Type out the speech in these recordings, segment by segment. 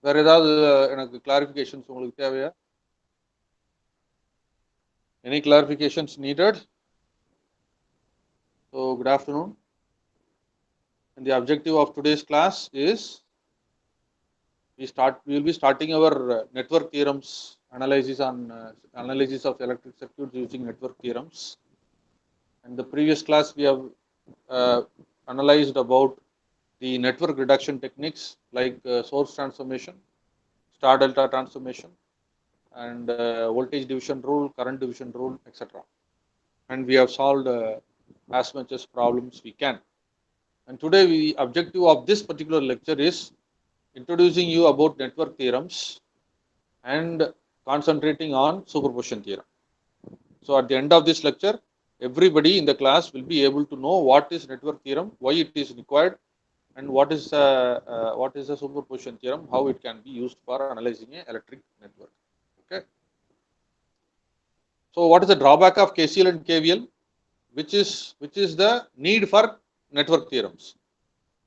வேற ஏதாவது எனக்கு கிளாரிஃபிகேஷன்ஸ் உங்களுக்கு தேவையா? Any clarifications needed? So good afternoon. And the objective of today's class is we will be starting our network theorems analysis on analysis of electric circuits using network theorems. And the previous class we have analyzed about the network reduction techniques like source transformation, star delta transformation, and voltage division rule, current division rule, etc. And we have solved as much as problems we can. And today the objective of this particular lecture is introducing you about network theorems and concentrating on superposition theorem. So at the end of this lecture, everybody in the class will be able to know what is network theorem, why it is required, and what is a superposition theorem, how it can be used for analyzing an electric network. Okay. So what is the drawback of KCL and KVL? Which is the need for network theorems.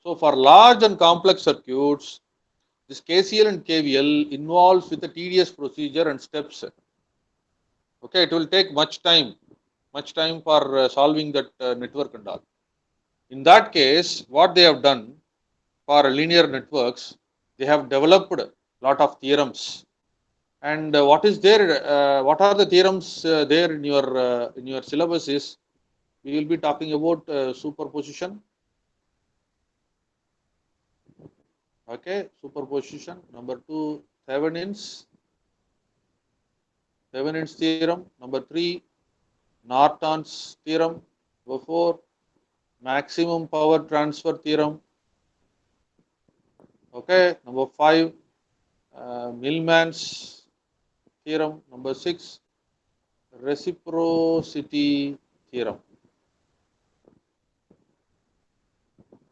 So for large and complex circuits, this KCL and KVL involves with a tedious procedure and steps. Okay, it will take much time for solving that network and all. In that case, what they have done for linear networks, they have developed a lot of theorems. And what is there? What are the theorems there in your syllabus? Is we will be talking about superposition. Okay, superposition. Number 2, Thevenin's theorem. Number 3, Norton's theorem. Number 4, maximum power transfer theorem. Okay, number 5, Millman's theorem. Number 6, reciprocity theorem.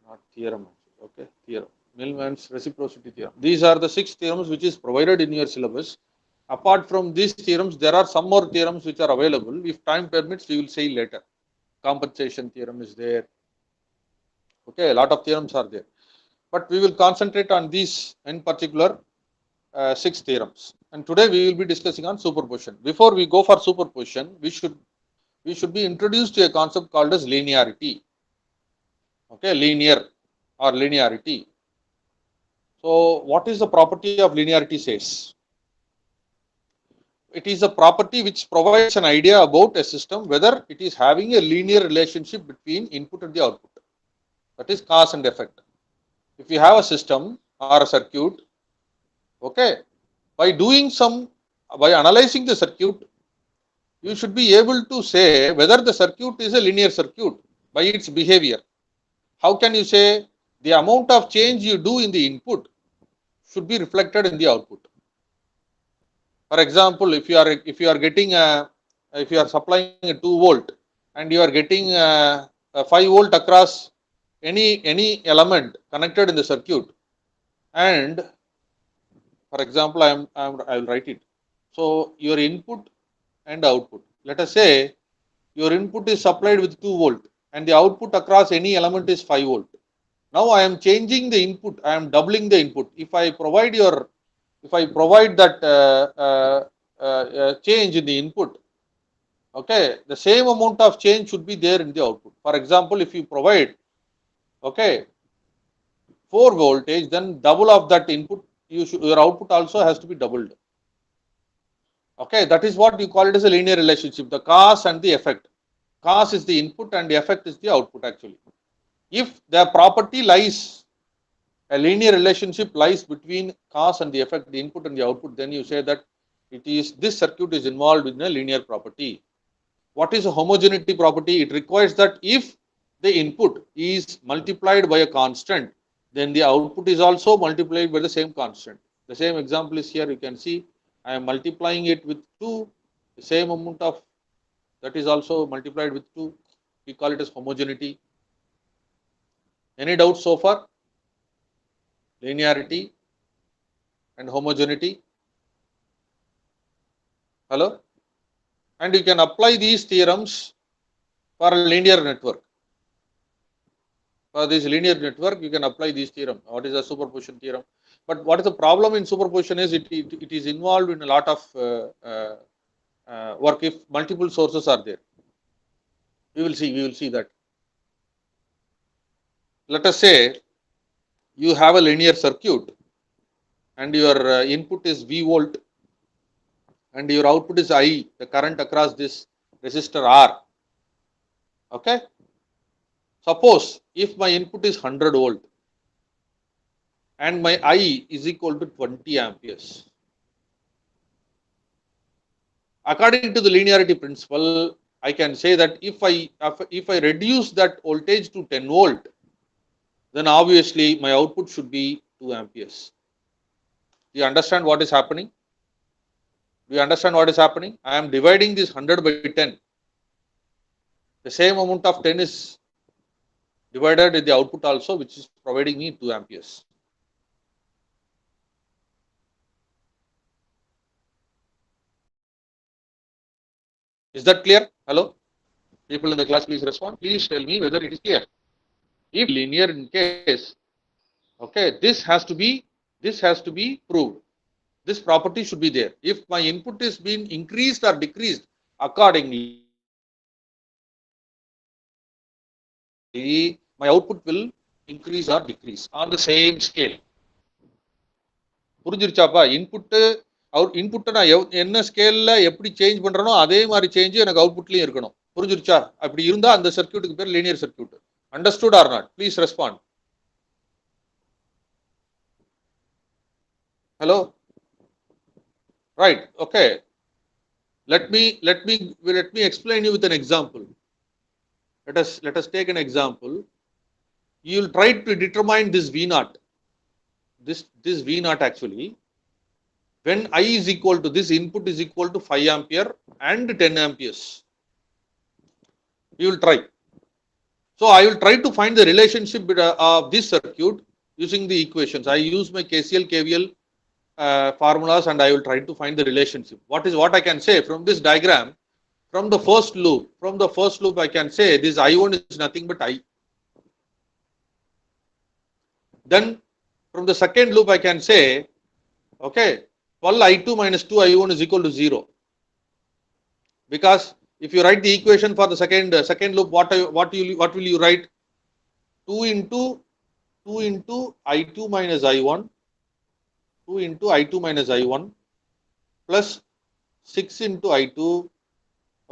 Not theorem. Okay, theorem. Millman's reciprocity theorem. These are the 6 theorems which is provided in your syllabus. Apart from these theorems, there are some more theorems which are available. If time permits, we will say later. Compensation theorem is there. Okay, a lot of theorems are there. But we will concentrate on these in particular 6 theorems. And today we will be discussing on superposition. Before we go for superposition, we should be introduced to a concept called as linearity. Okay, linear or linearity. So what is the property of linearity says? It is a property which provides an idea about a system whether it is having a linear relationship between input and the output. That is cause and effect. If you have a system or a circuit, okay, by analyzing the circuit, you should be able to say whether the circuit is a linear circuit by its behavior. How can you say? The amount of change you do in the input should be reflected in the output. For example, if you are getting if you are supplying a 2 volt and you are getting a 5 volt across any element connected in the circuit, and for example, I will write it. So your input and output. Let us say your input is supplied with 2 volt and the output across any element is 5 volt. Now I am changing the input. I am doubling the input. If I provide that change in the input, okay, the same amount of change should be there in the output. For example, if you provide, okay, 4 voltage, then double of that input, your output also has to be doubled. Okay, that is what you call it as a linear relationship, the cause and the effect. Cause is the input and the effect is the output actually. If the property lies, a linear relationship lies between cause and the effect, the input and the output, then you say that this circuit is involved in a linear property. What is a homogeneity property? It requires that if the input is multiplied by a constant, then the output is also multiplied by the same constant. The same example is here. You can see I am multiplying it with 2, the same amount of that is also multiplied with 2. We call it as homogeneity. Any doubts so far? Linearity and homogeneity. Hello? And you can apply these theorems for a linear network. For this linear network, you can apply this theorem. What is the superposition theorem? But what is the problem in superposition is it is involved in a lot of work if multiple sources are there. We will see that. Let us say you have a linear circuit and your input is V volt and your output is I, the current across this resistor R. Okay. Suppose if my input is 100 volt and my I is equal to 20 amperes. According to the linearity principle, I can say that if I reduce that voltage to 10 volt, then obviously my output should be 2 amperes. Do you understand what is happening? Do you understand what is happening? I am dividing this 100 by 10. The same amount of 10 is divided in the output also, which is providing me 2 amperes. Is that clear? Hello? People in the class, please respond. Please tell me whether it is clear. If linear in case, okay, this has to be proved. This property should be there. If my input is being increased or decreased accordingly, my output will increase or decrease on the same scale. புரிஞ்சிருச்சாப்பா? Input நான் என்ன ஸ்கேல்ல எப்படி change பண்றனோ அதே மாதிரி change எனக்கு அவுட்புட்லயும் இருக்கணும். புரிஞ்சிருச்சா? அப்படி இருந்தா அந்த சர்க்யூட்டுக்கு பேர் linear circuit. Understood or not? Please respond. Hello? Right. Okay. Let me explain you with an example. Let us take an example. You will try to determine this V naught. This V naught actually, when I is equal to this input is equal to 5 ampere and 10 amperes. You will try. So I will try to find the relationship of this circuit using the equations. I use my KCL, KVL formulas and I will try to find the relationship. What I can say from this diagram, from the first loop I can say this I1 is nothing but I. Then from the second loop I can say, okay, 12 I2 minus 2 I1 is equal to 0. Because if you write the equation for the second loop, what will you write? 2 into I2 minus I1, 2 into I2 minus I1 plus 6 into I2,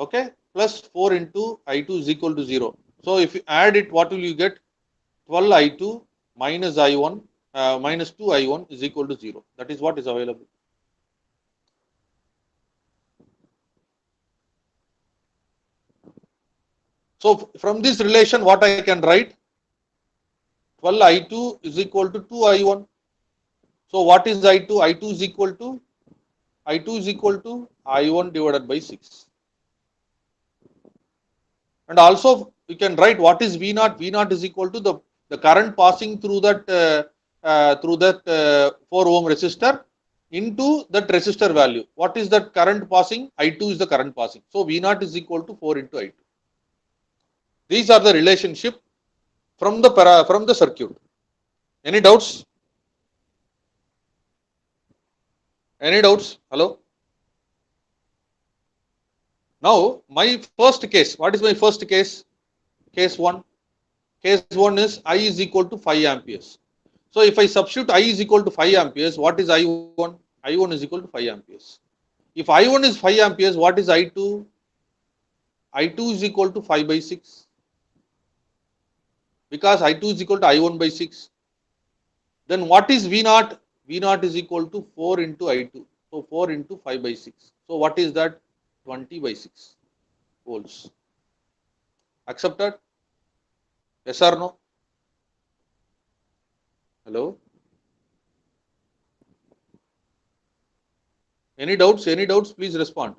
okay, plus 4 into I2 is equal to 0. So if you add it, what will you get? 12 I2 minus I1 minus 2 I1 is equal to 0. That is what is available. So from this relation, what I can write? 12 I2 is equal to 2 I1. So what is I2? I2 is equal to I1 divided by 6. And also we can write what is V naught. V naught is equal to the current passing through that 4 ohm resistor into that resistor value. What is that current passing? I2 is the current passing. So V naught is equal to 4 into I2. These are the relationship from the circuit. Any doubts? Any doubts? Hello? Now my first case, what is my first case? Case 1. Case 1 is I is equal to 5 amperes. So if I substitute I is equal to 5 amperes, what is I1? I1 is equal to 5 amperes. If I1 is 5 amperes, what is I2? I2 is equal to 5 by 6. Because I2 is equal to I1 by 6. Then what is V naught? V naught is equal to 4 into I2. So 4 into 5 by 6. So what is that? 20 by 6 volts. Accepted? Yes or no? Hello? Any doubts? Any doubts? Please respond.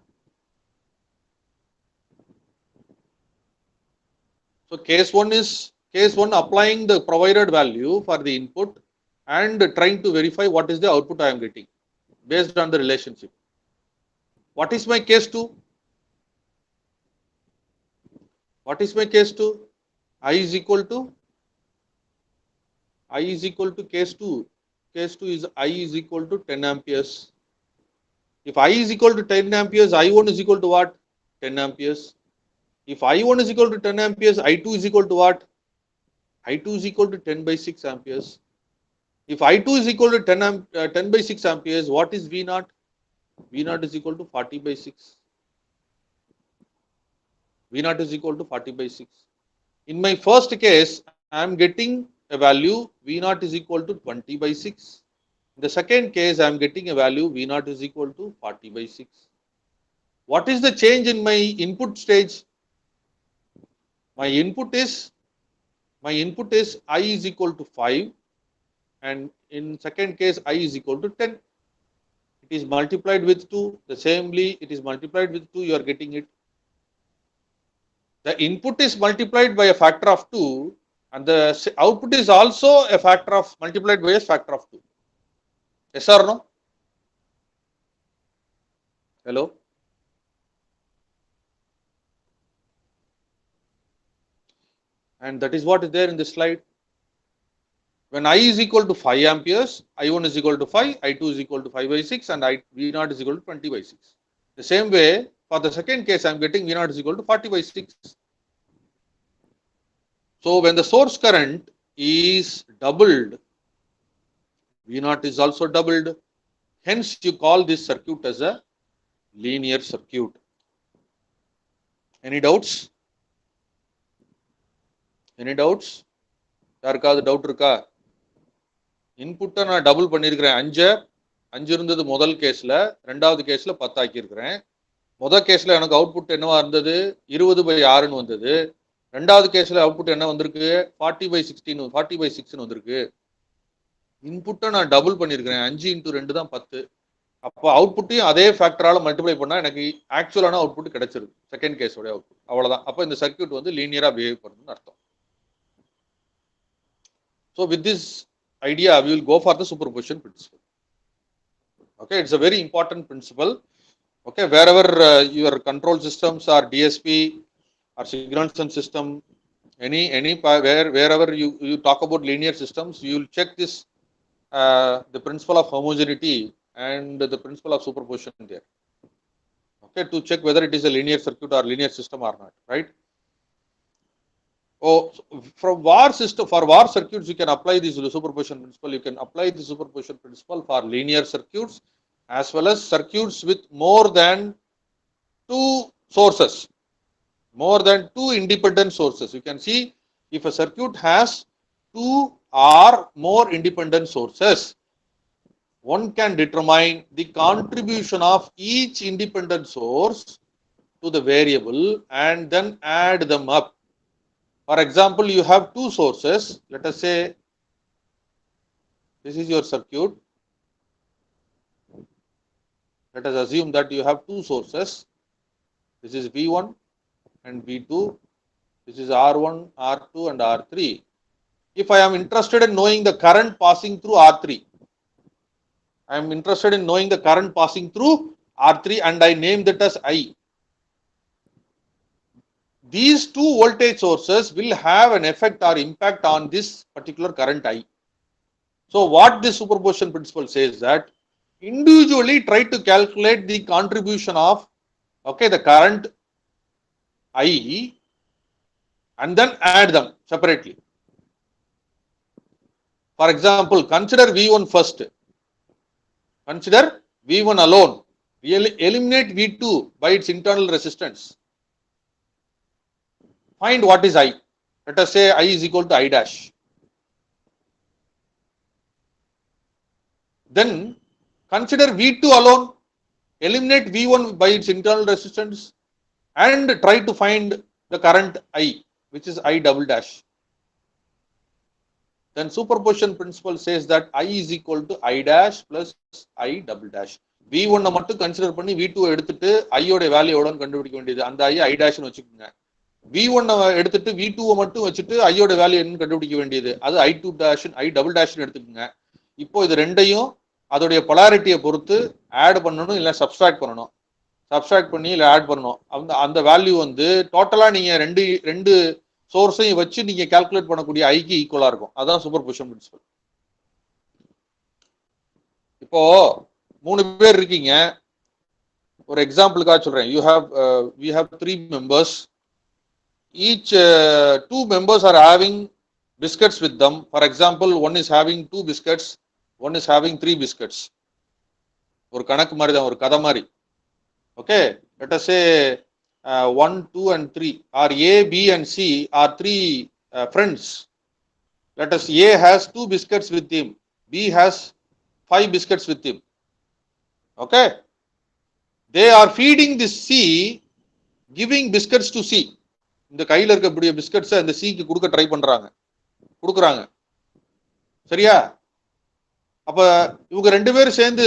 So case 1 applying the provided value for the input and trying to verify what is the output I am getting based on the relationship. What is my case 2? What is my case 2? I is equal to I is equal to case 2. Case 2 is I is equal to 10 amperes. If I is equal to 10 amperes, I1 is equal to what? 10 amperes. If I1 is equal to 10 amperes, I2 is equal to what? I2 is equal to 10 by 6 amperes. If I2 is equal to 10 by 6 amperes, what is V0? V0 is equal to 40 by 6. V0 is equal to 40 by 6. In my first case, I am getting a value V0 is equal to 20 by 6. In the second case, I am getting a value V0 is equal to 40 by 6. What is the change in my input stage? My input is I is equal to 5, and in second case I is equal to 10. It is multiplied with 2. The samely it is multiplied with 2, you are getting it. The input is multiplied by a factor of 2, and the output is also a factor of multiplied by a factor of 2. Yes or no? Hello? And that is what is there in this slide. When I is equal to 5 amperes, I1 is equal to 5, I2 is equal to 5 by 6, and V0 is equal to 20 by 6. The same way, for the second case, I am getting V0 is equal to 40 by 6. So when the source current is doubled, V0 is also doubled. Hence, you call this circuit as a linear circuit. Any doubts? Any doubts? யாருக்காவது doubt இருக்கா? இன்புட்டை நான் double பண்ணியிருக்கிறேன். 5 இருந்தது முதல் கேஸ்ல, ரெண்டாவது கேஸ்ல 10 ஆக்கியிருக்கிறேன். முதல் கேஸ்ல எனக்கு அவுட்புட் என்னவா இருந்தது? 20 by 6ன்னு வந்தது. ரெண்டாவது கேஸ்ல அவுட்புட் என்ன வந்திருக்கு? 40 by 16, 40 by 6ன்னு வந்திருக்கு. இன்புட்டை நான் டபுள் பண்ணியிருக்கிறேன். 5 into 2 தான் 10. அப்போ அவுட்புட்டையும் அதே ஃபேக்டரால மல்டிப்ளை பண்ணா எனக்கு ஆக்சுவலான அவுட்புட் கிடைச்சிருக்கு. செகண்ட் கேஸோட அவுட்புட். அவ்வளவுதான். அப்போ இந்த சர்க்யூட் வந்து லீனியரா பிஹேவ் பண்ணுதுன்னு அர்த்தம். So with this idea, we will go for the superposition principle. Okay, it's a very important principle. Okay, wherever your control systems or DSP or signal system, wherever you talk about linear systems, you will check this the principle of homogeneity and the principle of superposition there. Okay, to check whether it is a linear circuit or linear system or not, right? Oh, from VAR system, for VAR circuits, you can apply this superposition principle. You can apply the superposition principle for linear circuits as well as circuits with more than 2 sources, more than 2 independent sources. You can see if a circuit has 2 or more independent sources, one can determine the contribution of each independent source to the variable and then add them up. For example, you have 2 sources. Let us say this is your circuit. Let us assume that you have 2 sources. This is V1 and V2. This is R1, R2 and R3. If I am interested in knowing the current passing through R3, I am interested in knowing the current passing through R3 and I name that as I. These 2 voltage sources will have an effect or impact on this particular current I. So what this superposition principle says that individually try to calculate the contribution of the current I and then add them separately. For example, consider V1 first. Consider V1 alone. Eliminate V2 by its internal resistance. Find what is I. Let us say I is equal to I dash. Then consider V2 alone, eliminate V1 by its internal resistance and try to find the current I, which is I double dash. Then superposition principle says that I is equal to I dash plus I double dash. V1 மட்டும் consider பண்ணி V2 எடுத்துட்டு I ஓட value எவ்வளவுன்னு கண்டுபிடிக்க வேண்டியது. அந்த I dash னு வச்சுக்கோங்க. V1 எடுத்துட்டு V2 மட்டும் வச்சுட்டு I ஓட வேல்யூ என்னன்னு கண்டுபிடிக்க வேண்டியது. அது I2 dash I double dash னு எடுத்துக்கோங்க. இப்போ இது ரெண்டையும் அதோடைய polarity-யை பொறுத்து ஆட் பண்ணனும் இல்ல சப்ஸ்ட்ராக்ட் பண்ணனும். சப்ஸ்ட்ராக்ட் பண்ணி இல்ல ஆட் பண்ணனும். அந்த வேல்யூ வந்து டோட்டலா நீங்க ரெண்டு சோர்ஸையும் வச்சு நீங்க கால்குலேட் பண்ணக்கூடிய ஐக்கு ஈக்குவலா இருக்கும். அதான் சூப்பர் பொசிஷன் பிரின்சிபல். இப்போ 3 பேர் இருக்கீங்க. ஒரு எக்ஸாம்பிளுக்காக சொல்றேன். we have 3 members. Each 2 members are having biscuits with them. For example, one is having 2 biscuits, one is having 3 biscuits. ஒரு கணக்கு மாதிரி தான், ஒரு கதை மாதிரி. Okay, let us say 1, 2 and 3 are A, B and C are 3 friends. Let us A has 2 biscuits with him, B has 5 biscuits with him. Okay, they are feeding this C, giving biscuits to C. இந்த கையில இருக்கக்கூடிய பிஸ்கட்ஸை இந்த சிக்கு கொடுக்க try பண்றாங்க, கொடுக்குறாங்க. சரியா? அப்ப இவங்க 2 பேரும் சேர்ந்து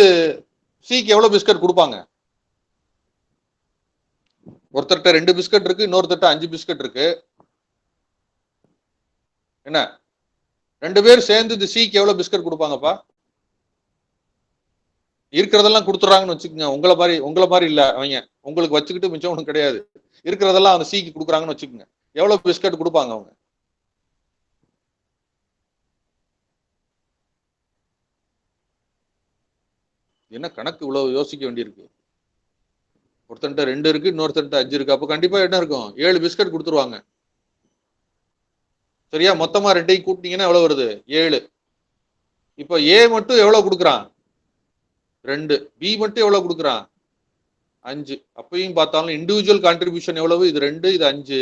சிக்கு எவ்வளவு பிஸ்கட் கொடுப்பாங்க? ஒருத்தர்கிட்ட 2 பிஸ்கட் இருக்கு, இன்னொருத்தர்கிட்ட 5 பிஸ்கட் இருக்கு. என்ன, 2 பேர் சேர்ந்து இந்த சிக்கு எவ்வளவு பிஸ்கட் கொடுப்பாங்கப்பா? இருக்கிறதெல்லாம் கொடுத்துறாங்கன்னு வச்சுக்கோங்க. உங்களை மாதிரி இல்ல அவங்க, உங்களுக்கு வச்சுக்கிட்டு மிச்சம் ஒன்றும் கிடையாது. இருக்கிறதெல்லாம் அந்த சிக்கு கொடுக்குறாங்கன்னு வச்சுக்கோங்க. எவ்வளவு பிஸ்கட் கொடுப்பாங்க அவங்க? என்ன கணக்கு இவ்வளவு யோசிக்க வேண்டியிருக்கு? ஒருத்தன்ட்ட 2 இருக்கு, இன்னொருத்தன்ட்ட 5 இருக்கு. அப்ப கண்டிப்பா என்ன இருக்கும்? 7 பிஸ்கட் கொடுத்துருவாங்க. சரியா? மொத்தமா 2ஐயும் கூட்டினீங்கன்னா எவ்வளவு வருது? 7. இப்ப ஏ மட்டும் எவ்வளவு கொடுக்குறான்? 2. பி மட்டும் எவ்வளவு கொடுக்குறான்? 5. அப்பயும் பார்த்தாலும் இண்டிவிஜுவல் கான்ட்ரிபியூஷன் எவ்வளவு? இது 2, இது 5.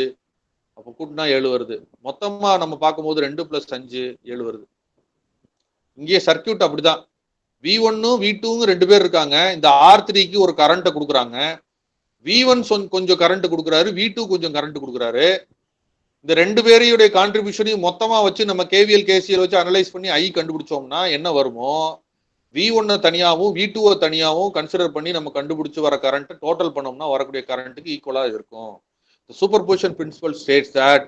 அப்ப கூட்டினா 7 வருது. மொத்தமா நம்ம பார்க்கும்போது 2 + 5 7 வருது. இங்கே சர்க்கியூட் அப்படிதான். V1 V2 2 பேர் இருக்காங்க. இந்த R3க்கு ஒரு கரண்ட்டை கொடுக்குறாங்க. V1 கொஞ்சம் கரண்ட் கொடுக்குறாரு, V2 கொஞ்சம் கரண்ட் கொடுக்குறாரு. இந்த 2 பேரையுடைய கான்ட்ரிபியூஷனையும் மொத்தமா வச்சு நம்ம KVL KCL வச்சு அனலைஸ் பண்ணி ஐ கண்டுபிடிச்சோம்னா என்ன வருமோ, V1 தனியாகவும் V2 தனியாகவும் கன்சிடர் பண்ணி நம்ம கண்டுபிடிச்சு வர கரண்ட் டோட்டல் பண்ணோம்னா வரக்கூடிய கரண்ட்டுக்கு ஈக்குவலா இருக்கும். The superposition principle states that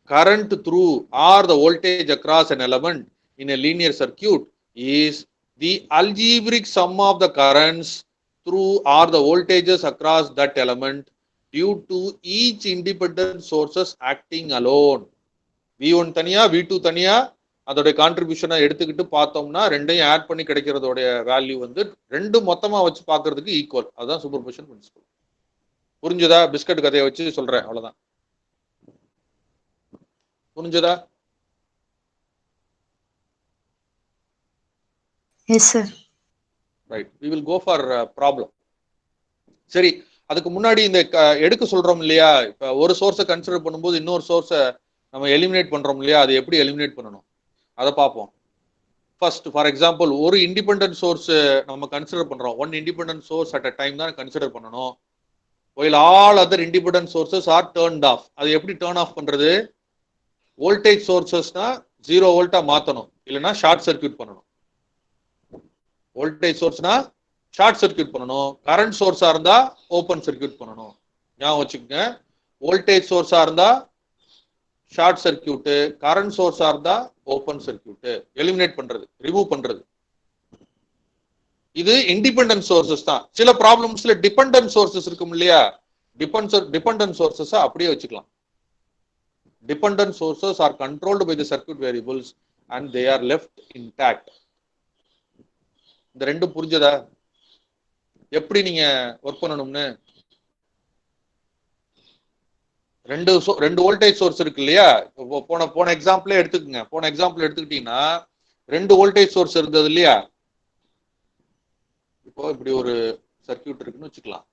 current through or the voltage across an element in a linear circuit is the algebraic sum of the currents through or the voltages across that element due to each independent sources acting alone. V1 தனியா V2 தனியா அதோட கான்ட்ரிபியூஷனை எடுத்துக்கிட்டு பார்த்தோம்னா ரெண்டையும் add பண்ணி கிடைக்கிறதோட value வந்து 2 மொத்தமா வச்சு பார்க்கறதுக்கு ஈக்குவல். அதுதான் சூப்பர்பொசிஷன் பிரின்சிபல். புரிஞ்சதா? பிஸ்கட் கதையை வச்சு சொல்றேன், அவ்வளவுதான். புரிஞ்சதா? Yes sir. Right, we will go for problem. சரி, அதுக்கு முன்னாடி இந்த எடுக்க சொல்றோம் இல்லையா? இப்ப ஒரு சோர்ஸை கன்சிடர் பண்ணும்போது இன்னொரு சோர்ஸை நம்ம எலிமினேட் பண்றோம் இல்லையா? அதை எப்படி எலிமினேட் பண்ணணும் அதை பார்ப்போம். ஃபர்ஸ்ட் ஃபார் எக்ஸாம்பிள், ஒரு இண்டிபெண்டன்ட் சோர்ஸ் நம்ம கன்சிடர் பண்றோம். One independent source at a time தான் கன்சிடர் பண்ணணும். while all other independent sources are turned off. அது எப்படி டர்ன் ஆஃப் பண்றது? வோல்டேஜ் சோர்சஸ்னா 0 வோல்ட்டா மாத்தணும், இல்லைன்னா ஷார்ட் சர்க்யூட் பண்ணணும். வோல்டேஜ் சோர்ஸ்னா ஷார்ட் சர்க்யூட் பண்ணணும். கரண்ட் சோர்ஸா இருந்தா ஓபன் சர்க்யூட் பண்ணணும். ஞாபகம் வச்சுக்கோங்க. வோல்டேஜ் சோர்ஸா இருந்தா ஷார்ட் சர்க்யூட், கரண்ட் சோர்ஸா இருந்தா ஓபன் சர்க்யூட். எலிமினேட் பண்றது, ரிமூவ் பண்றது. இது இண்டிபெண்டன்ட் சோர்சஸ் தான். சில ப்ராப்ளம்ஸ்ல டிபெண்டன்ட் சோர்சஸ் இருக்கும் இல்லையா? டிபெண்டன்ட் சோர்சஸ் அப்படியே வச்சுக்கலாம். Dependent sources are controlled by the circuit variables and they are left intact. இந்த ரெண்டும் புரிஞ்சதா? எப்படி நீங்க ஒர்க் பண்ணணும்னு? ரெண்டு வோல்டேஜ் சோர்ஸ் இருக்கு இல்லையா? போன எக்ஸாம்பிளே எடுத்துக்கங்க. போன எக்ஸாம்பிள் எடுத்துக்கிட்டீங்கன்னா 2 வோல்டேஜ் சோர்ஸ் இருந்தது இல்லையா? இப்போ இப்படி ஒரு சர்க்யூட் இருக்குன்னு வச்சுக்கலாம்.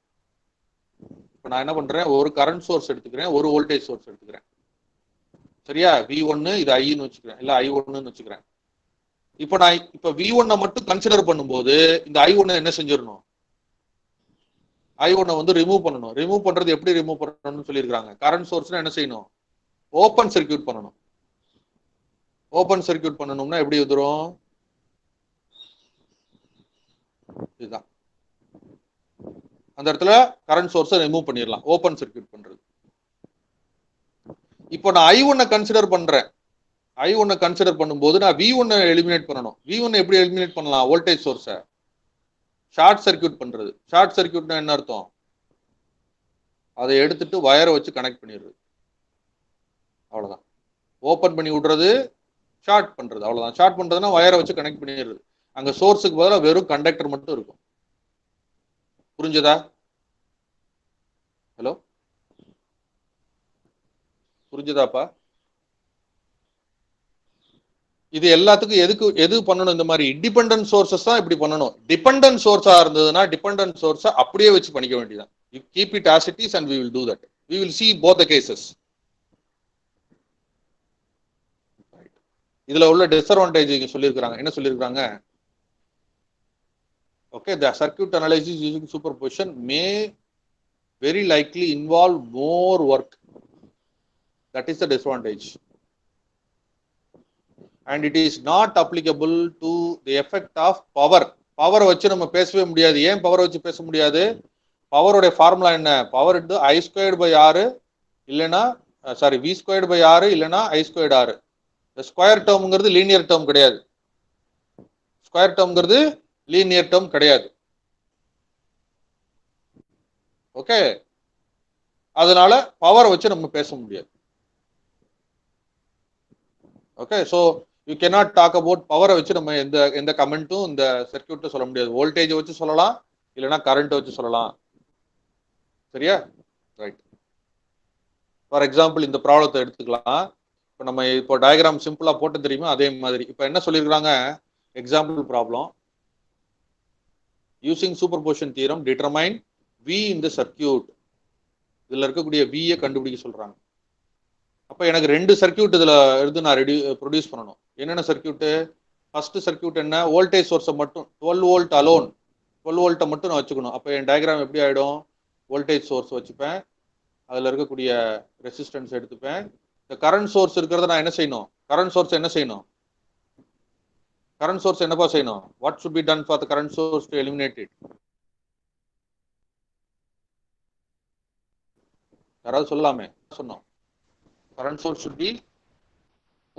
இப்போ நான் என்ன பண்றேன், ஒரு கரண்ட் சோர்ஸ் எடுத்துக்கிறேன், ஒரு வோல்டேஜ் சோர்ஸ் எடுத்துக்கிறேன். சரியா? V1 இது I ன்னு வச்சுக்கிறேன், இல்ல I1 வச்சுக்கிறேன். இப்போ நான் V1 மட்டும் கன்சிடர் பண்ணும்போது இந்த I1 என்ன செஞ்சிடணும்? I1 வந்து ரிமூவ் பண்ணணும். ரிமூவ் பண்றது எப்படி ரிமூவ் பண்ணணும்னு சொல்லியிருக்காங்க. கரண்ட் சோர்ஸ்னா என்ன செய்யணும்? ஓபன் சர்க்யூட் பண்ணணும். ஓபன் சர்க்யூட் பண்ணணும்னா எப்படி வந்துடும்? இதுதான். அந்த இடத்துல கரண்ட் சோர்ஸை ரிமூவ் பண்ணிடலாம், ஓபன் சர்க்யூட் பண்றது. இப்போ நான் I1 கன்சிடர் பண்றேன். I1 கன்சிடர் பண்ணும்போது நான் V1 எலிமினேட் பண்ணணும். V1 எப்படி எலிமினேட் பண்ணலாம்? வோல்டேஜ் சோர்ஸை ஷார்ட் சர்க்யூட் பண்றது. ஷார்ட் சர்க்யூட்னா என்ன அர்த்தம்? அதை எடுத்துட்டு வயரை வச்சு கனெக்ட் பண்ணிடுறது. அவ்வளவுதான். ஓப்பன் பண்ணி விடுறது, ஷார்ட் பண்றது, அவ்வளவுதான். ஷார்ட் பண்றதுன்னா வயரை வச்சு கனெக்ட் பண்ணிடுறது. அங்க சோர்ஸுக்கு பதிலாக வெறும் கண்டக்டர் மட்டும் இருக்கும். புரிஞ்சதா? ஹலோ, புரிஞ்சதாப்பா? இது எல்லாத்துக்கும் எது பண்ணணும்? இந்த மாதிரி இண்டிபெண்டன்ட் சோர்சஸ் தான் இப்படி பண்ணணும். டிபெண்டன்ட் சோர்ஸா இருந்ததுன்னா டிபெண்டன்ட் சோர்ஸை அப்படியே வச்சு பண்ணிக்க வேண்டியதான். You keep it as it is and we will do that. We will see both the cases. இதுல உள்ள டிஸ்அட்வான்டேஜ் சொல்லியிருக்காங்க. என்ன சொல்லியிருக்காங்க? Okay, the circuit analysis using superposition may very likely involve more work. That is the disadvantage. And it is not applicable to the effect of power. Power வச்சு நம்ம பேசவே முடியாது. ஏன் பவர் வச்சு பேச முடியாது? பவரோட ஃபார்முலா என்ன? Power into I squared by R, இல்லைன்னா sorry V squared by R, இல்லைன்னா ஐ ஸ்கொயர்டு ஆர். ஸ்கொயர் டேர்ம்ங்கிறது லீனியர் டேர்ம் கிடையாது. ஸ்கொயர் டேர்ம்ங்கிறது லீனியர் டேர்ம் கிடையாது. ஓகே, அதனால பவரை வச்சு நம்ம பேச முடியாது. Okay, so you cannot talk about பவரை வச்சு நம்ம எந்த கமெண்ட்டும் இந்த சர்க்கியூட்டை சொல்ல முடியாது. வோல்டேஜை வச்சு சொல்லலாம், இல்லைன்னா கரண்ட்டை வச்சு சொல்லலாம். சரியா? ரைட். ஃபார் எக்ஸாம்பிள் இந்த ப்ராப்ளத்தை எடுத்துக்கலாம். இப்போ நம்ம இப்போ டயக்ராம் சிம்பிளா போட்டு தெரியுமா? அதே மாதிரி இப்போ என்ன சொல்லியிருக்காங்க? Example problem. Using superposition theorem determine V in the circuit. இதுல இருக்கக்கூடிய V கண்டுபிடிக்க சொல்றாங்க. அப்ப எனக்கு ரெண்டு சர்க்கியூட் இதுல இருந்து நான் ப்ரொடியூஸ் பண்ணணும். என்னென்ன சர்க்கியூட்? ஃபர்ஸ்ட் சர்க்கியூட் என்ன? வோல்டேஜ் சோர்ஸை மட்டும் 12 வோல்ட் அலோன், 12 வோல்ட்டை மட்டும் நான் வச்சுக்கணும். அப்போ என் டயக்ராம் எப்படி ஆயிடும்? வோல்டேஜ் சோர்ஸ் வச்சுப்பேன், அதுல இருக்கக்கூடிய ரெசிஸ்டன்ஸ் எடுத்துப்பேன். இந்த கரண்ட் சோர்ஸ் இருக்கிறத நான் என்ன செய்யணும்? கரண்ட் சோர்ஸ் என்ன செய்யணும்? கரண்ட் சோர்ஸ் என்னப்பா செய்யணும்? What should be done for the current source to eliminate it? யாராவது சொல்லலாமே? சொன்னோம் current source should be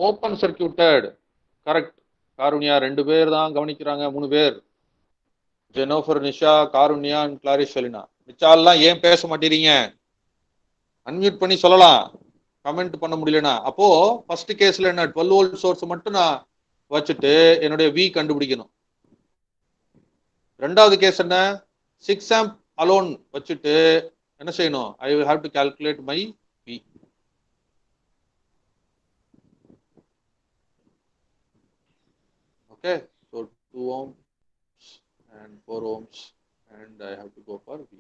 open circuited. Correct. Karunya, 2 பேர் தான் கவனிக்கிறாங்க, 3 பேர். Jenofer, Nisha, Karunya and Clarice Selina. நிச்சாலாம் ஏன் பேச மாட்டேறீங்க? அன்மியூட் பண்ணி சொல்லலாம், கமெண்ட் பண்ண முடியலனா. அப்போ ஃபர்ஸ்ட் கேஸ்ல என்ன? 12 வோல்ட் சோர்ஸ் மட்டும் நான் வச்சுட்டு என்னுடைய V கண்டுபிடிக்கணும். ரெண்டாவது கேஸ் என்ன? 6 ஆம்ப் அலோன் வச்சுட்டு என்ன செய்யணும்? ஐ will have to calculate my V. Okay, so 2 ohms and 4 ohms and I have to go for V.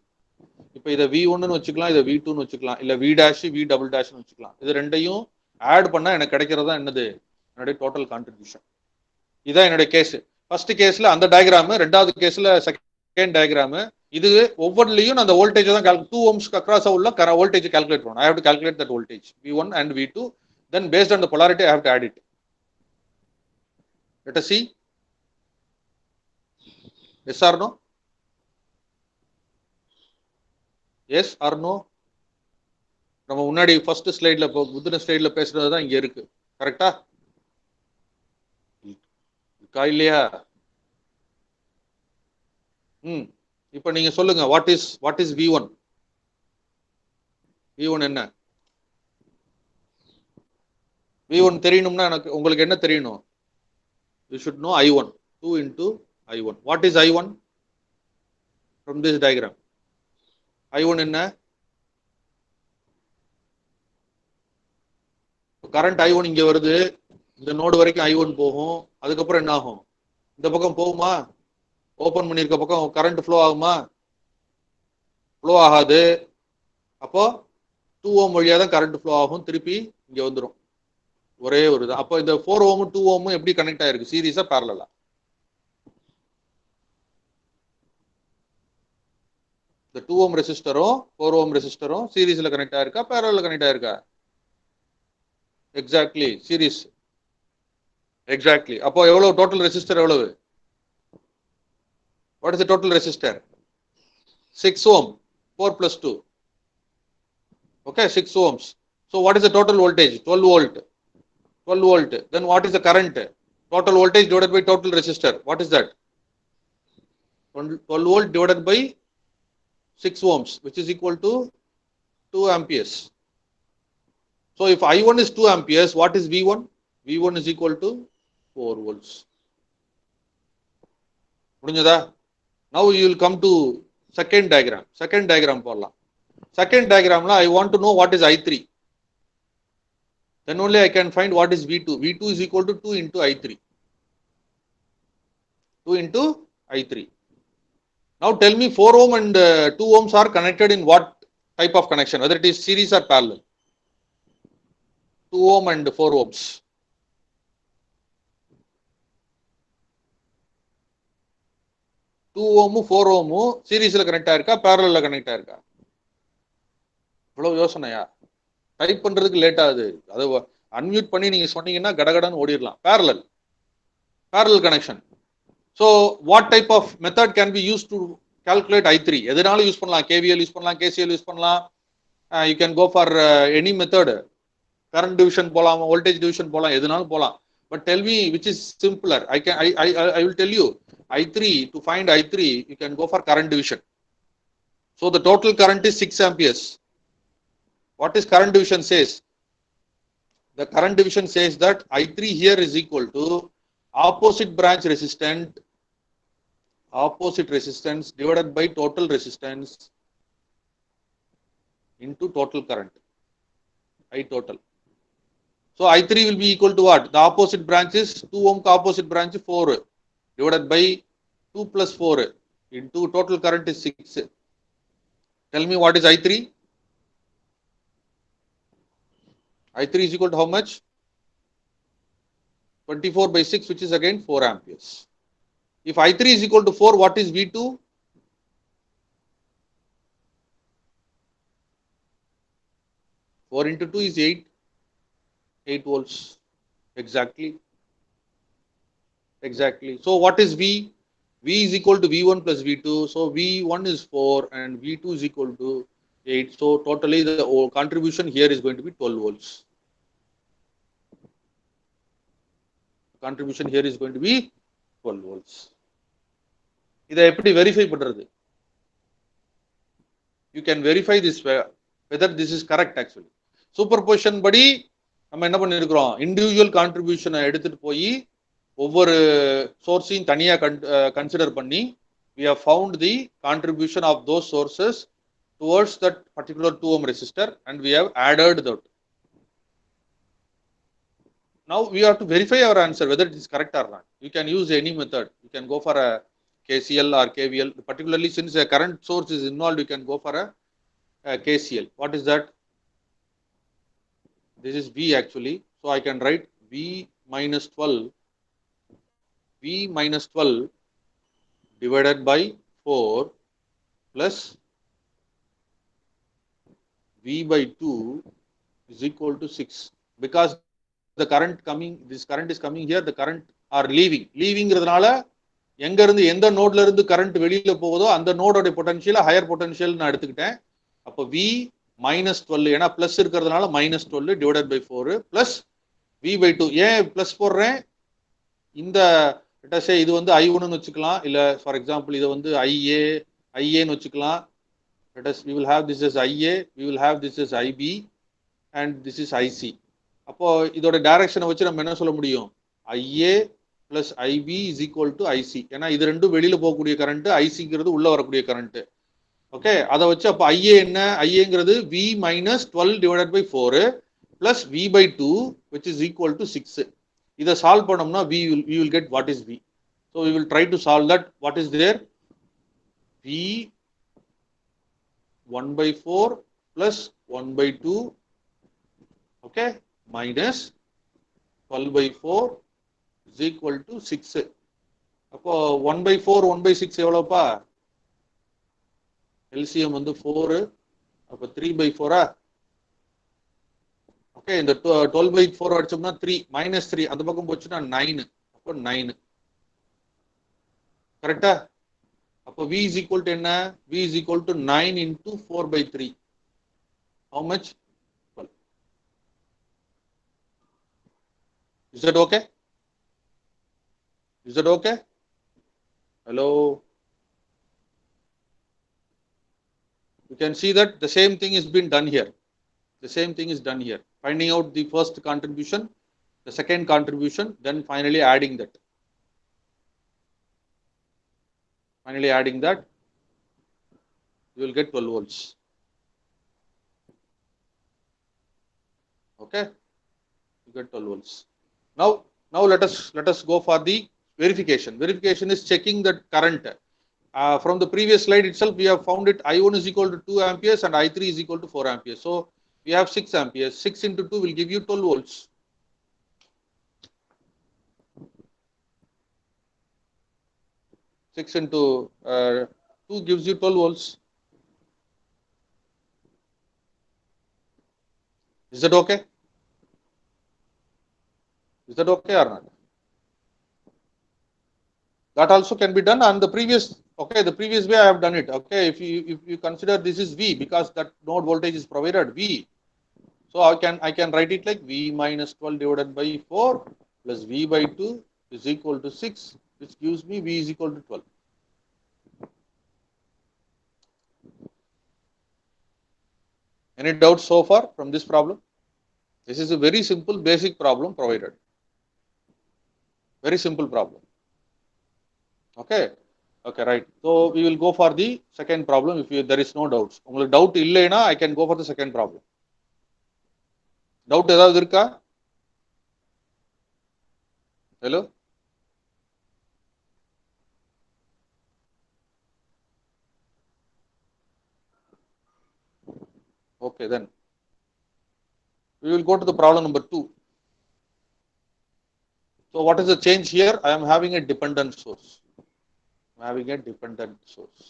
இப்போ இதை V1 ன்னு வச்சுக்கலாம், இதை V2 ன்னு வச்சுக்கலாம், இல்ல V dash V double dash ன்னு வச்சுக்கலாம். இது ரெண்டையும் ஆட் பண்ணா எனக்கு கிடைக்கிறது தான் என்னது? என்னுடைய டோட்டல் கான்ட்ரிபியூஷன். இதான் என்னுடைய கேஸ். ஃபர்ஸ்ட் கேஸ்ல அந்த டயக்ராம், ரெண்டாவது கேஸ்ல செகண்ட் டயக்ராம். இது ஒவ்வொன்றிலையும் நான் அந்த வோல்டேஜ் தான் 2 ohmsக்கு அக்ராஸா உள்ள வோல்டேஜ் கால்குலேட் பண்ணணும். I have to calculate that voltage V1 and V2. Then based on the polarity I have to add it. Let us see. Yes or no? Yes or no? நம்ம முன்னாடி first ஸ்லைட்ல முந்தின ஸ்லைட்ல பேசுறது தான் இங்க இருக்கு. கரெக்டா? இருக்கா இல்லையா? இப்போ நீங்க சொல்லுங்க, வாட் இஸ் V1? V1 என்ன? V1 தெரியணும்னா உங்களுக்கு என்ன தெரியணும்? You should know I1. 2 into I1. What is I1 from this diagram? I1 என்ன? கரண்ட் I1 இங்க வருது, இந்த நோடு வரைக்கும் I1 போகும். அதுக்கப்புறம் என்ன ஆகும்? இந்த பக்கம் போகுமா? ஓபன் பண்ணிருக்க பக்கம் கரண்ட் ஃப்ளோ ஆகுமா? ஃப்ளோ ஆகாது. அப்போ 2 ohm வழியா தான் கரண்ட் ஃப்ளோ ஆகும், திருப்பி இங்க வந்துடும். ஒரே ஒரு இது. அப்போ இந்த 4 ohm 2 ohm எப்படி கனெக்ட் ஆயிருக்கு? சீரிஸா பேரலலா? இந்த 2 ohm ரெசிஸ்டரும் 4 ohm ரெசிஸ்டரும் சீரிஸ்ல கனெக்ட் ஆயிருக்கா, பேரலல்ல கனெக்ட் ஆயிருக்கா? Exactly, series. எக்ஸாக்ட்லி. அப்போ எவ்வளவு டோட்டல் ரெசிஸ்டர்? எவ்வளவு? What is the total resistor? 6 ohm. 4 plus 2. Okay, 6 ohms. So what is the total voltage? 12 volt. 12 volt. Then what is the current? Total voltage divided by total resistor. What is that? 12 volt divided by 6 ohms, which is equal to 2 amperes. So if I1 is 2 amperes, what is V1? V1 is equal to 4 volts. Now you will come to second diagram. Second diagram. Second diagram, I want to know what is I3. Then only I can find what is V2. V2 is equal to 2 into I3. 2 into I3. Now tell me 4 ohm and 2 ohms are connected in what type of connection, whether it is series or parallel. 2 ohm and 4 ohms. 2 ohm, 4 ohm series connect ஆயிருக்கா, parallel connect ஆயிருக்கா? இவ்வளவு யோசனையா? Type பண்றதுக்கு late ஆகுது. அது unmute பண்ணி நீங்க சொன்னீங்கன்னா கடகடன்னு ஓடிடலாம். parallel connection. So what type of method can be used to calculate I3? எதனால யூஸ் பண்ணலாம்? KVL யூஸ் பண்ணலாம், KCL யூஸ் பண்ணலாம். You can go for any method. Current division போலாம், voltage division போலாம், எதனாலும் போலாம். But tell me which is simpler. I will tell you I3. To find I3, you can go for current division. So the total current is 6 amperes. What is current division says? The current division says that I3 here is equal to opposite branch resistance divided by total resistance into total current, I total. So I3 will be equal to what? The opposite branch is 2 ohm opposite branch 4 divided by 2 plus 4 into total current is 6. Tell me what is I3? I3 is equal to how much? 24 by 6, which is again 4 amperes. If I3 is equal to 4, what is V2? Four into 2 is 8. 8 volts. Exactly. So what is V? V is equal to V1 plus V2. So V1 is 4 and V2 is equal to 8. So totally the contribution here is going to be 12 volts. Contribution here is going to be 12 volts. இதை எப்படி verify பண்றது? You can verify this whether this is correct actually. Superposition படி நம்ம என்ன பண்ணிருக்கிறோம்? Individual கான்ட்ரிபியூஷனை எடுத்துட்டு போய் ஒவ்வொரு சோர்ஸையும் தனியா கன்சிடர் பண்ணி we have found the contribution of those sources towards that particular 2 ohm resistor and we have added that. Now we have to verify our answer whether it is correct or not. You can use any method. You can go for a KCL or KVL. Particularly since a current source is involved, you can go for a KCL. What is that? This is V actually. So I can write V minus 12 divided by 4 plus V by 2 is equal to 6. Because the current coming, this current is coming here, the current are leaving. Leavingறதுனால எங்க இருந்து எந்த நோட்ல இருந்து current வெளியில போகுதோ அந்த நோடோட potential higher potential நான் எடுத்துக்கிட்டேன். அப்போ V minus 12 ஏன்னா பிளஸ் இருக்கிறதுனால minus 12 divided by 4 plus V by 2. ஏன் பிளஸ் போடுறேன்? இந்த இது வந்து I1 ன்னு வச்சுக்கலாம், இல்ல ஃபார் எக்ஸாம்பிள் இதை வந்து IAன்னு வச்சுக்கலாம். We will have this as IA, we will have this as IB and this is IC. அப்போ இதோட டைரக்ஷனை வச்சு நம்ம என்ன சொல்ல முடியும்? IA plus IB is equal to IC. ஏன்னா இது ரெண்டும் வெளியில போகக்கூடிய கரண்ட், ஐசிங்கிறது உள்ள வரக்கூடிய கரண்ட். ஓகே, அதை வச்சு அப்போ IA என்ன? IAங்கிறது V minus 12 divided by 4 plus V by 2 which is equal to 6. இதை சால்வ் பண்ணோம்னா we will get what is V. So we will try to solve that. What is there? V 1 by 4 plus 1 by 2, okay, minus 12 by 4 is equal to 6. அப்போ 1 by 4 1 by 6 எவ்வளவுப்பா? LCM வந்து 4. அப்போ 3 by 4 okay, இந்த 12 by 4 அடிச்சோம்னா 3 minus 3 அந்த பக்கம் போச்சுன்னா 9. அப்போ 9 கரெக்டா? அப்போ V is equal to என்ன? V is equal to 9 into 4 by 3. How much? 12. Is that okay? Is that okay? Hello? You can see that the same thing is been done here. The same thing is done here. finding out the first contribution, the second contribution, then finally adding that. Finally adding that, you will get 12 volts. Okay, you get 12 volts. Now let us go for the verification. Verification is checking that current. From the previous slide itself, we have found it I1 is equal to 2 amperes and I3 is equal to 4 amperes. So we have 6 amperes. 6 into 2 will give you 12 volts. Six into 2 gives you 12 volts. Is that okay? Is that okay or not? That also can be done on the previous. Okay, the previous way I have done it. Okay, if you consider this is V, because that node voltage is provided V, so I can write it like V minus 12 divided by 4 plus V by 2 is equal to 6, which gives me V is equal to 12. Any doubts so far from this problem? This is a very simple basic problem provided. Very simple problem. Okay, okay, right. So we will go for the second problem if there is no doubts. உங்களுக்கு doubt இல்லைனா I can go for the second problem. Doubt ஏதாவது இருக்கா? Hello? Okay, then we will go to the problem number 2. So what is the change here? I am having a dependent source. I am having a dependent source.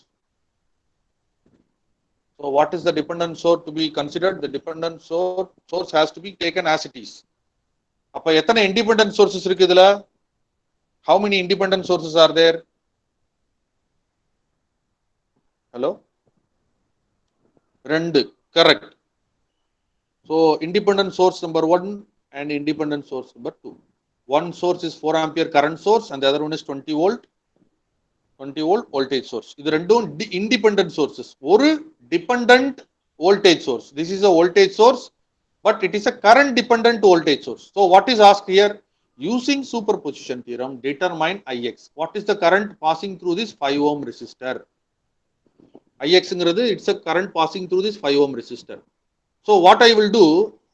So what is the dependent source to be considered? The dependent source has to be taken as it is. அப்ப எத்தனை independent sources இருக்கு இதுல? How many independent sources are there? Hello? 2. Correct. So independent source number 1 and independent source number 2. One source is 4 ampere current source and the other one is 20 volt voltage source. இது ரெண்டும் independent sources. ஒரு dependent voltage source. This is a voltage source, but it is a current dependent voltage source. So what is asked here? Using superposition theorem, determine Ix. What is the current passing through this 5 ohm resistor? Ix ங்கிறது it's a current passing through this 5 ohm resistor. So what I will do,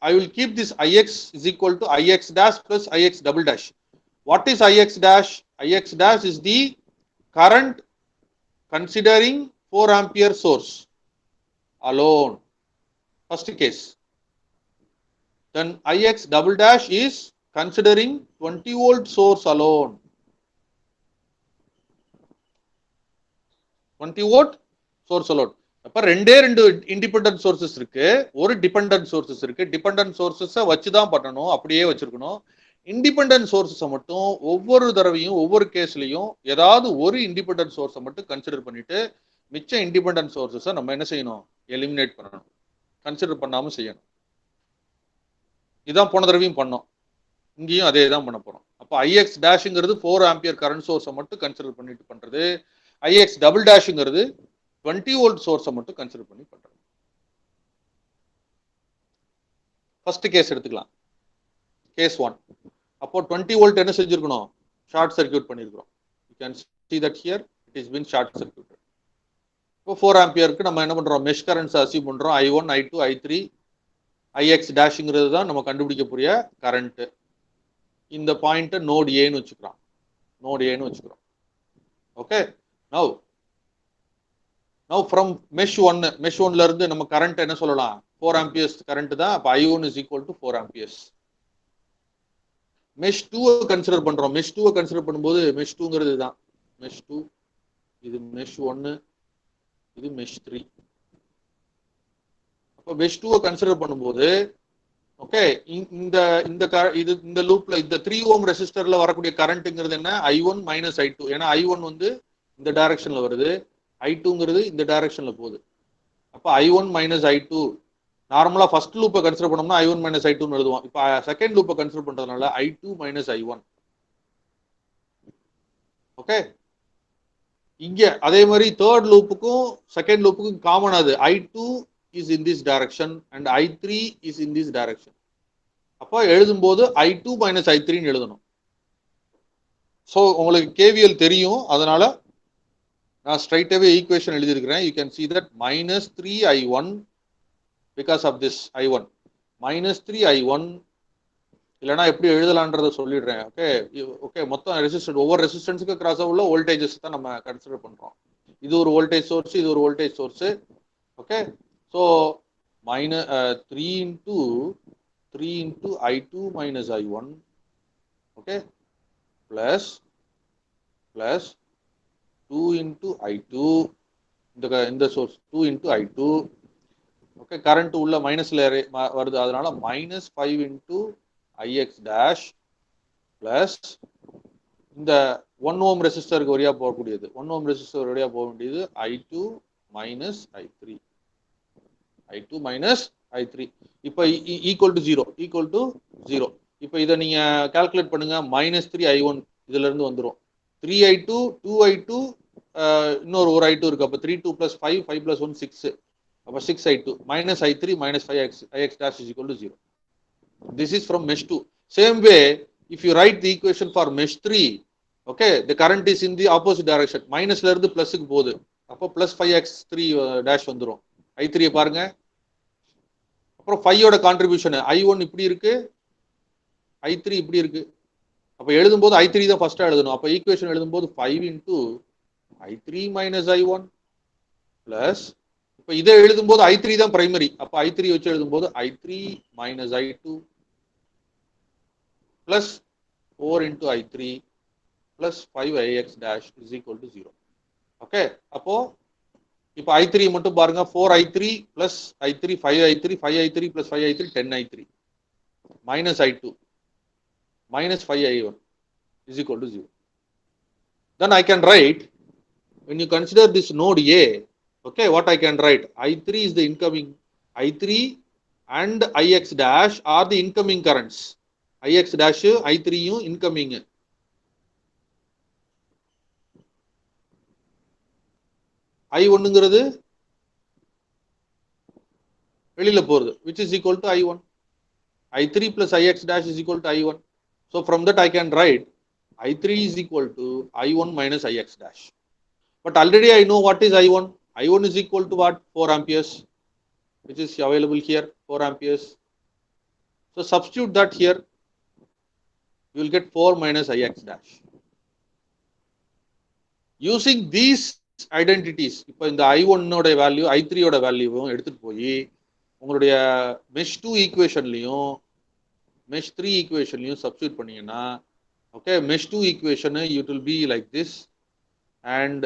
I will keep this Ix is equal to Ix dash plus Ix double dash. What is Ix dash? Ix dash is the current considering 4 ampere source alone. First case. Then Ix double dash is considering 20 volt source alone. 20 volt source alone. அப்ப ரெண்டு independent sources இருக்கு, ஒரு dependent sources இருக்கு. Dependent சோர்சஸை வச்சுதான் பண்ணணும், அப்படியே வச்சிருக்கணும். Independent சோர்சஸை மட்டும் ஒவ்வொரு தடவையும் ஒவ்வொரு கேஸ்லையும் ஏதாவது ஒரு இண்டிபெண்டன்ட் சோர்ஸை மட்டும் கன்சிடர் பண்ணிட்டு மிச்ச இண்டிபெண்டன்ட் சோர்சஸை நம்ம என்ன செய்யணும்? எலிமினேட் பண்ணணும், கன்சிடர் பண்ணாம செய்யணும். இதான் போன தடவையும் பண்ணோம், இங்கேயும் அதே தான் பண்ண போறோம். அப்போ ஐஎக்ஸ் டேஷுங்கிறது 4 ஆம்பியர் கரண்ட் சோர்ஸை மட்டும் கன்சிடர் பண்ணிட்டு பண்றது. ஐஎக்ஸ் டபுள் டேஷுங்கிறது 20 வோல்ட் சோர்ஸை மட்டும் கன்சிடர் பண்ணி பண்றது. ஃபர்ஸ்ட் கேஸ் எடுத்துக்கலாம், கேஸ் 1. அப்போ 20 வோல்ட் என்ன செஞ்சிருக்கணும்? ஷார்ட் சர்க்யூட் பண்ணிருக்கிறோம். You can see that here it is been short circuited. இப்போ 4 ஆம்பியருக்கு நம்ம என்ன பண்றோம்? மெஷ் கரண்ட்ஸ் அசீவ் பண்றோம். I1, I2, I3, Ix டேஷ்ங்கிறது தான் நம்ம கண்டுபிடிக்க போறிய கரண்ட். இந்த பாயிண்ட் நோட் ஏன்னு வச்சுக்கிறோம், நோட் ஏன்னு வச்சுக்கிறோம். ஓகே, நவ் ஃப்ரம் மெஷ் 1ல இருந்து நம்ம கரண்ட் என்ன சொல்லலாம்? 4 ஆம்பியர்ஸ் கரண்ட் தான். அப்ப I1 is equal to 4 amperes. Mesh 2 consider பண்றோம். மெஷ் 2 கன்சிடர் பண்ணும்போது மெஷ் 2ங்கிறது தான் மெஷ் 2, இது மெஷ் 1, இது மெஷ் 3. அப்ப மெஷ் 2 கன்சிடர் பண்ணும்போது ஓகே, இந்த லூப்ல இந்த 3 ஓம் ரெசிஸ்டர்ல வரக்கூடிய கரண்ட்ங்கிறது என்ன? I1 minus I2. ஏன்னா I1 வந்து இந்த டைரக்ஷன்ல வருது, I2ங்கிறது இந்த டைரக்ஷன்ல போகுது. அப்ப I1 மைனஸ் I2. நார்மலா ஃபர்ஸ்ட் லூப்பை கன்சிடர் பண்ணோம்னா I1 மைனஸ் I2ன்னு எழுதுவோம். இப்ப செகண்ட் லூப்பை கன்சிடர் பண்றதுனால I2 மைனஸ் I1. ஓகே, இங்க அதே மாதிரி தேர்ட் லூப்புக்கும் செகண்ட் லூப்புக்கும் காமன் அது I2 is in this direction and I3 is in this direction. அப்போ எழுதும்போது I2 minus I3 ன்னு எழுதணும். ஸோ உங்களுக்கு KVL தெரியும், அதனால நான் ஸ்ட்ரைட் அவே ஈக்குவேஷன் எழுதியிருக்கிறேன். You can see that minus 3I1 because of this I1 minus 3I1 இல்லைனா எப்படி எழுதலான்றதை சொல்லிடுறேன். ஓகே ஓகே, மொத்தம் ரெசிஸ்டன்ஸ், ஒவ்வொரு ரெசிஸ்டன்ஸுக்கு கிராஸாக உள்ள வோல்டேஜஸ் தான் நம்ம கன்சிடர் பண்ணுறோம். இது ஒரு வோல்டேஜ் சோர்ஸ், இது ஒரு voltage source. Okay, so minus 3 into I2 minus I1, okay, plus 2 into I2, இந்த source 2 into I2, okay, current உள்ள மைனஸ்ல வருது, அதனால minus 5 into Ix dash plus இந்த 1 ohm ரெசிஸ்டருக்கு வழியா போகக்கூடியது, 1 ohm ரெசிஸ்டர் வழியா போக வேண்டியது I2 minus I3, I2 minus I3. இப்போ ஈக்குவல் டு 0. இப்போ இதை நீங்க கால்குலேட் பண்ணுங்க. minus 3I1 இதுல இருந்து வந்துடும். 3I2 2I2 இன்னொரு ஒரு I2 இருக்கு. அப்போ 3 2 plus 5 5 plus 1 6. அப்போ 6I2 minus I3 minus 5Ix dash is equal to 0. This is from mesh 2. Same way, if you write the equation for mesh 3, okay, the current is in the opposite direction. மைனஸ்ல இருந்து பிளஸ்க்கு போகுது. அப்போ plus 5x3 dash வந்துடும். I3 பாருங்க. அப்புறம் 5ஓட contribution I1 இப்படி இருக்கு, I3 இப்படி இருக்கு. அப்போ எழுதும்போது I3 தான் ஃபர்ஸ்டா எழுதணும். அப்போ ஈக்குவேஷன் எழுதும்போது 5 into I3 minus I1 plus, இப்போ இதை எழுதும்போது I3 தான் பிரைமரி. அப்போ I3 வச்சு எழுதும்போது I3 minus I2 plus 4 into I3 plus 5Ix dash is equal to 0. Okay, அப்போ இப்போ I3 மட்டும் பாருங்க. 4I3 plus I3 5I3 5I3 plus 5I3 10I3 minus I2 minus 5I1 is equal to 0. Then I can write, when you consider this node A, okay, what I can write, I3 is the incoming, I3 and Ix dash are the incoming currents. Ix dash I3 incoming. I1ங்கிறது வெளியில போறது, which is equal to I1. I3 plus Ix dash is equal to I1. So from that I can write I3 is equal to I1 minus Ix dash. But already I know what is I1. I1 is equal to what? 4 amperes, which is available here, 4 amperes. So substitute that here. You will get 4 minus Ix dash. Using these identities, இப்போ இந்த I1ஓட value I3ஓட வேல்யூவும் எடுத்துட்டு போய் உங்களுடைய mesh 2 ஈக்குவேஷன்லையும் mesh 3 ஈக்குவேஷன்லையும் substitute பண்ணீங்கன்னா, okay, mesh 2 equation it will be like this and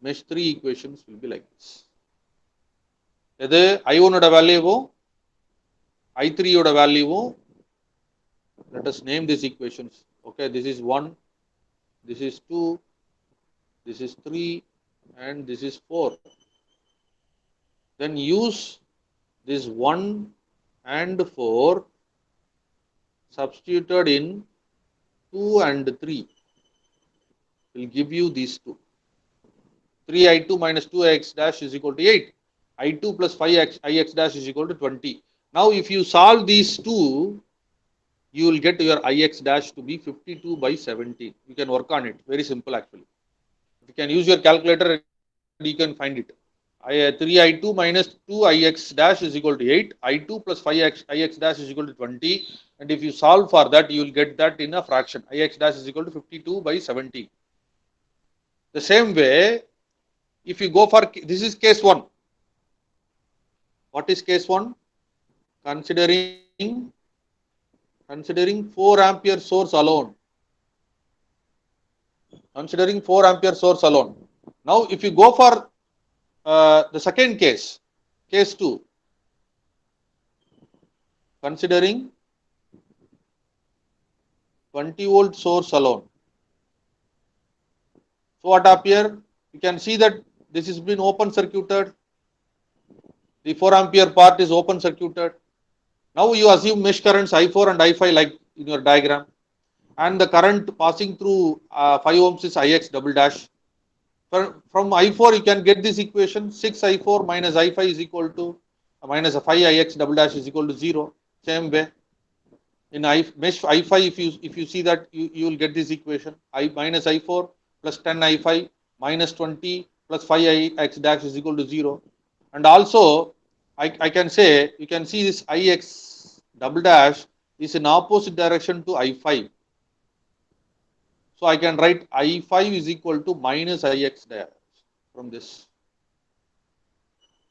mesh 3 equations will be like this. எது I1ஓட வேல்யூவும் I3ஓட வேல்யூவும், let us name these equations. Okay, this is 1, this is 2, this is 3, and this is 4. Then use this 1 and 4 substituted in 2 and 3 will give you these two. 3I2 minus 2Ix dash is equal to 8. I2 plus 5Ix dash is equal to 20. Now if you solve these two, you will get your Ix dash to be 52 by 17. You can work on it. Very simple actually. You can use your calculator, you can find it. 3I2 minus 2Ix dash is equal to 8. I2 plus 5Ix dash is equal to 20. And if you solve for that, you will get that in a fraction. Ix dash is equal to 52 by 17. The same way, if you go for, this is case 1. What is case 1? Considering 4 ampere source alone. Considering 4 ampere source alone. Now, if you go for the second case, case 2, considering 20 volt source alone. So what appear? You can see that this has been open circuited. The 4 ampere part is open circuited. Now you assume mesh currents I4 and I5 like in your diagram, and the current passing through 5 ohms is Ix double dash. From I4 you can get this equation, 6I4 minus I5 is equal to minus 5Ix double dash is equal to 0. Same way. In mesh I5, if you see that, you will get this equation: I minus I4 plus 10 I5 minus 20 plus 5 Ix dash is equal to 0. And also I can say, you can see this Ix double dash is in opposite direction to I5. So I can write I5 is equal to minus Ix dash from this.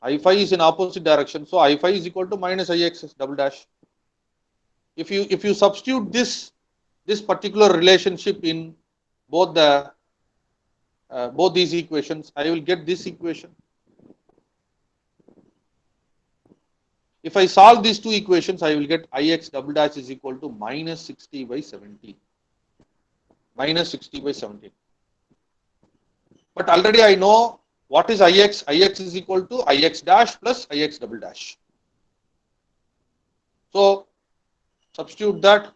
I5 is in opposite direction, so I5 is equal to minus Ix double dash. If you substitute this particular relationship in both both these equations, I will get this equation. If I solve these two equations, I will get Ix double dash is equal to minus 60 by 17. Minus 60 by 17. But already I know what is Ix. Ix is equal to Ix dash plus Ix double dash. So substitute that.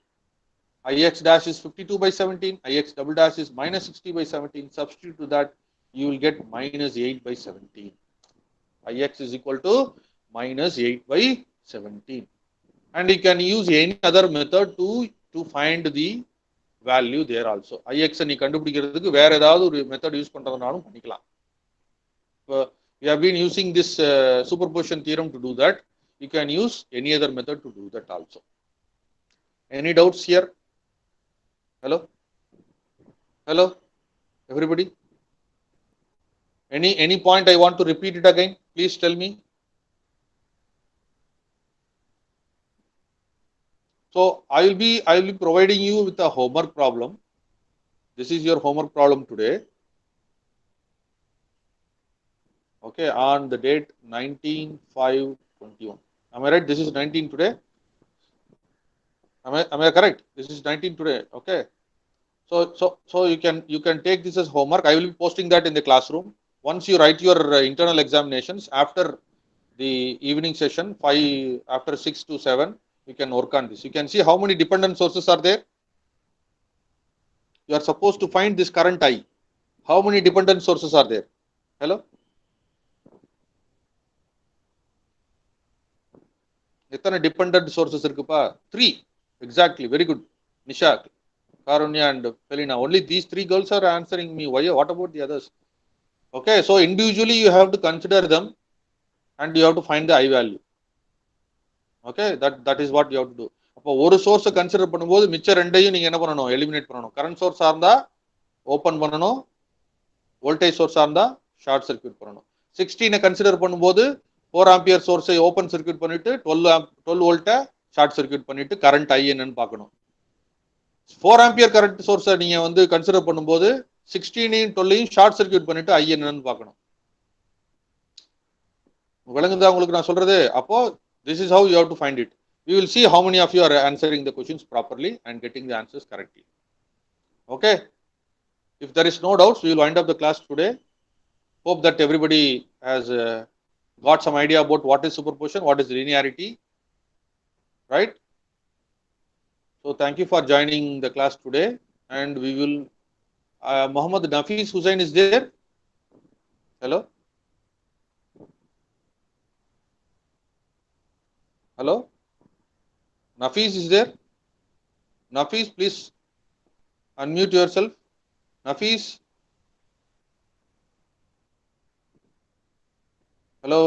Ix dash is 52 by 17. Ix double dash is minus 60 by 17. Substitute to that, you will get minus 8 by 17. Ix is equal to minus 8 by 17. And you can use any other method to find the value there also. Ix நீ கண்டுபிடிக்கிறதுக்கு வேற ஏதாவது ஒரு method use பண்றதுனாலும் பண்ணிக்கலாம். We have been using this superposition theorem to do that. You can use any other method to do that also. Any doubts here? Hello? Hello? Everybody? Any point I want to repeat it again? Please tell me. So I will be providing you with a homework problem. This is your homework problem today. Okay, on the date 19/5/21. Am I right? This is 19 today. Am I correct? This is 19 today. Okay. So you can take this as homework. I will be posting that in the classroom. Once you write your internal examinations after the evening session, after 6 to 7, you can work on this. You can see how many dependent sources are there. You are supposed to find this current I. How many dependent sources are there? Hello? எத்தனை dependent sources இருக்குப்பா? 3. Exactly. Very good. Nisha, Karunya and Felina. Only these 3 girls are answering me. Why? What about the others? Okay, so individually you have to consider them and you have to find the I value. Okay, that is what you have to do. அப்போ ஒரு சோர்ஸை consider பண்ணும்போது மிச்ச ரெண்டையும் நீங்க என்ன பண்ணணும்? Eliminate பண்ணணும். கரண்ட் சோர்ஸா இருந்தா ஓபன் பண்ணணும், வோல்டேஜ் சோர்ஸா இருந்தா ஷார்ட் சர்க்யூட் பண்ணணும். 16 கன்சிடர் பண்ணும்போது 4 ஆம்பியர் சோர்ஸை ஓபன் சர்க்யூட் பண்ணிட்டு 12 வோல்ட்டை ஷார்ட் சர்க்யூட் பண்ணிட்டு கரண்ட் ஐ என்னன்னு பார்க்கணும். 4 ஆம்பியர் கரண்ட் சோர்ஸை நீங்க வந்து கன்சிடர் பண்ணும்போது 16 12 ஷார்ட் சர்க்யூட் பண்ணிட்டு ஐ என்னன்னு பார்க்கணும். விளங்குதா உங்களுக்கு நான் சொல்றது? அப்போ this is how you have to find it. We will see how many of you are answering the questions properly and getting the answers correctly. Okay. If there is no doubts, we will wind up the class today. Hope that everybody has got some idea about what is superposition, what is linearity, right? So thank you for joining the class today, and we will Muhammad Nafiz Hussain is there. Hello. Hello. Nafiz is there. Nafiz, please unmute yourself. Nafiz. Hello.